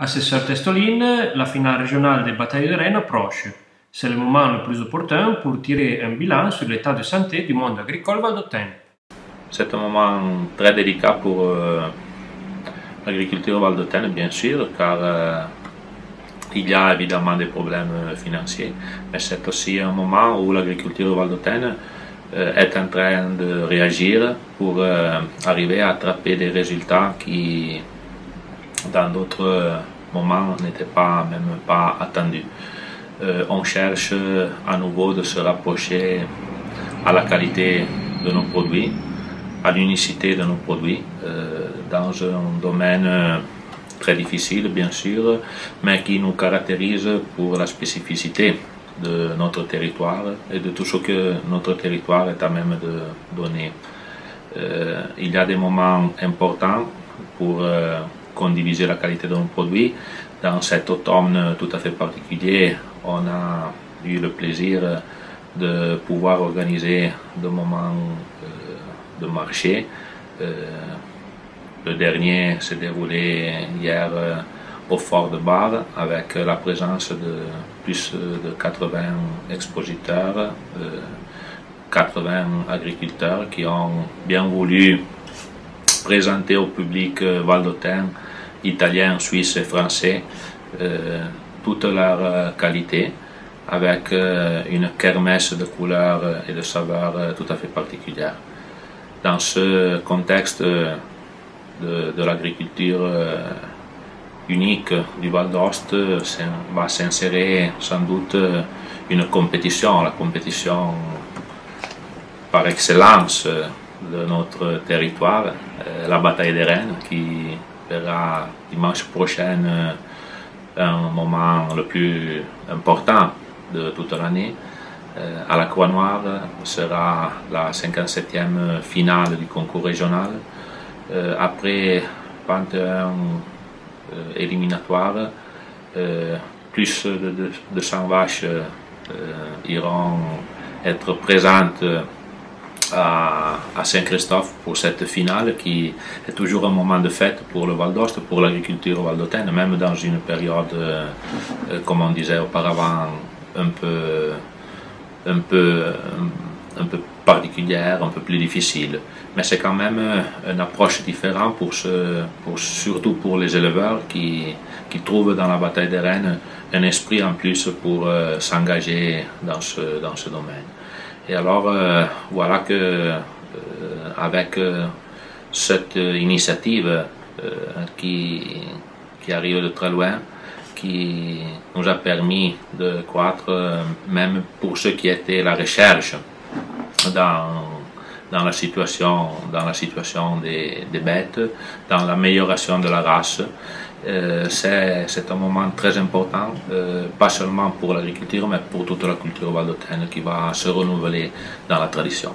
Assesseur Testoline, la finale régionale des batailles de Rennes approche. C'est le moment le plus opportun pour tirer un bilan sur l'état de santé du monde agricole valdôtain. C'est un moment très délicat pour l'agriculture valdôtaine, bien sûr, car il y a évidemment des problèmes financiers, mais c'est aussi un moment où l'agriculture valdôtaine est en train de réagir pour arriver à attraper des résultats qui, dans d'autres moments, n'étaient même pas attendus. On cherche à nouveau de se rapprocher à la qualité de nos produits, à l'unicité de nos produits, dans un domaine très difficile bien sûr, mais qui nous caractérise pour la spécificité de notre territoire et de tout ce que notre territoire est à même de donner. Il y a des moments importants pour condiviser la qualité de nos produits. Dans cet automne tout à fait particulier, on a eu le plaisir de pouvoir organiser des moments de marché. Le dernier s'est déroulé hier au Fort de Bar avec la présence de plus de 80 expositeurs, 80 agriculteurs qui ont bien voulu présenter au public valdôtain, italien, suisse et français toute leur qualité avec une kermesse de couleurs et de saveurs tout à fait particulières. Dans ce contexte de l'agriculture unique du Val d'Aoste va s'insérer sans doute une compétition, la compétition par excellence de notre territoire, la bataille des Rennes qui verra dimanche prochain un moment le plus important de toute l'année. À la Croix-Noire sera la 57e finale du concours régional. Après 21 éliminatoires, plus de 200 vaches iront être présentes à Saint-Christophe pour cette finale qui est toujours un moment de fête pour le Val d'Aoste, pour l'agriculture valdôtaine, même dans une période, comme on disait auparavant, un peu particulière, un peu plus difficile. Mais c'est quand même une approche différente surtout pour les éleveurs qui trouvent dans la bataille des Rennes un esprit en plus pour s'engager dans ce domaine. Et alors voilà que avec cette initiative qui arrive de très loin, qui nous a permis de croître même pour ce qui était la recherche dans la situation des bêtes, dans l'amélioration de la race. C'est un moment très important, pas seulement pour l'agriculture, mais pour toute la culture valdôtaine qui va se renouveler dans la tradition.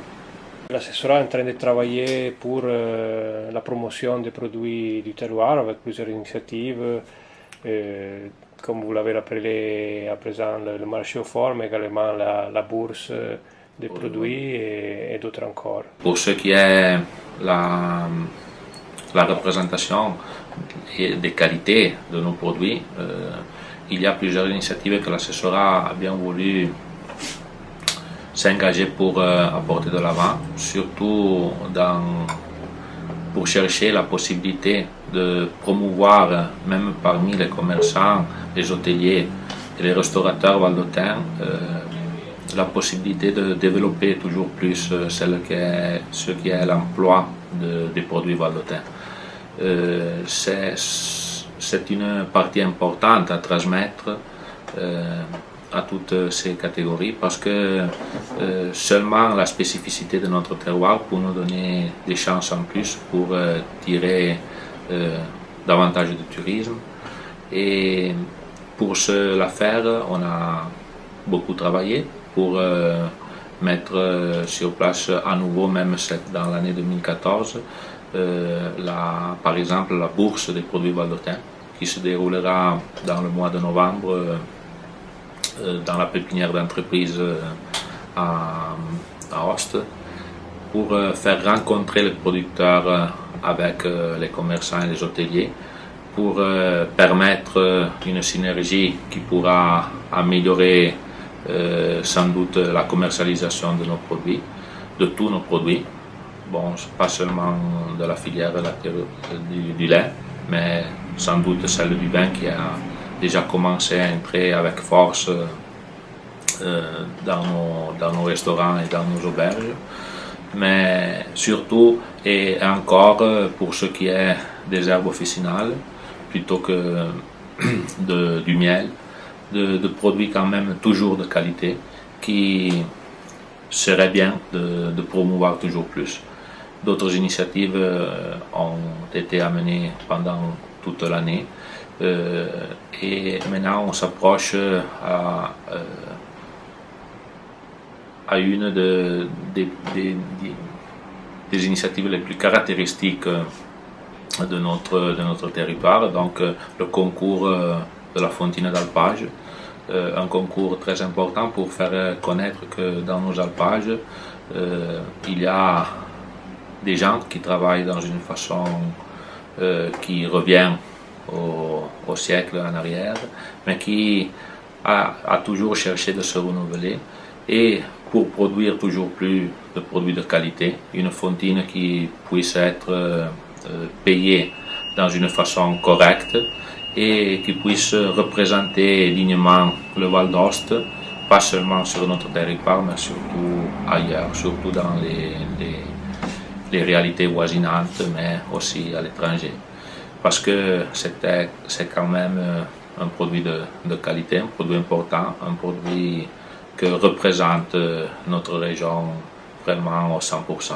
L'assessorat est en train de travailler pour la promotion des produits du terroir avec plusieurs initiatives, comme vous l'avez rappelé à présent, le marché aux formes, également la bourse des produits et d'autres encore. Pour ce qui est la représentation des qualités de nos produits, il y a plusieurs initiatives que l'assessorat a bien voulu s'engager pour apporter de l'avant, surtout pour chercher la possibilité de promouvoir, même parmi les commerçants, les hôteliers et les restaurateurs valdôtains, la possibilité de développer toujours plus ce qui est l'emploi des produits valdôtains. C'est une partie importante à transmettre à toutes ces catégories parce que seulement la spécificité de notre terroir peut nous donner des chances en plus pour tirer davantage de tourisme. Et pour cela faire, on a beaucoup travaillé pour mettre sur place à nouveau, même dans l'année 2014, par exemple la bourse des produits valdôtains qui se déroulera dans le mois de novembre dans la pépinière d'entreprise à Aoste pour faire rencontrer les producteurs avec les commerçants et les hôteliers pour permettre une synergie qui pourra améliorer sans doute la commercialisation de nos produits, de tous nos produits. Bon, pas seulement de la filière du lait, mais sans doute celle du vin qui a déjà commencé à entrer avec force dans nos restaurants et dans nos auberges. Mais surtout, et encore pour ce qui est des herbes officinales, plutôt que du miel, de produits quand même toujours de qualité, qui serait bien de promouvoir toujours plus. D'autres initiatives ont été amenées pendant toute l'année et maintenant on s'approche à une des initiatives les plus caractéristiques de notre territoire, donc le concours de la Fontina d'Alpage, un concours très important pour faire connaître que dans nos alpages, il y a des gens qui travaillent dans une façon qui revient au siècle en arrière, mais qui a toujours cherché de se renouveler et pour produire toujours plus de produits de qualité, une Fontine qui puisse être payée dans une façon correcte et qui puisse représenter dignement le Val d'Ost, pas seulement sur notre territoire, mais surtout ailleurs, surtout dans les réalités voisinantes, mais aussi à l'étranger. Parce que c'est quand même un produit de qualité, un produit important, un produit que représente notre région vraiment au 100%.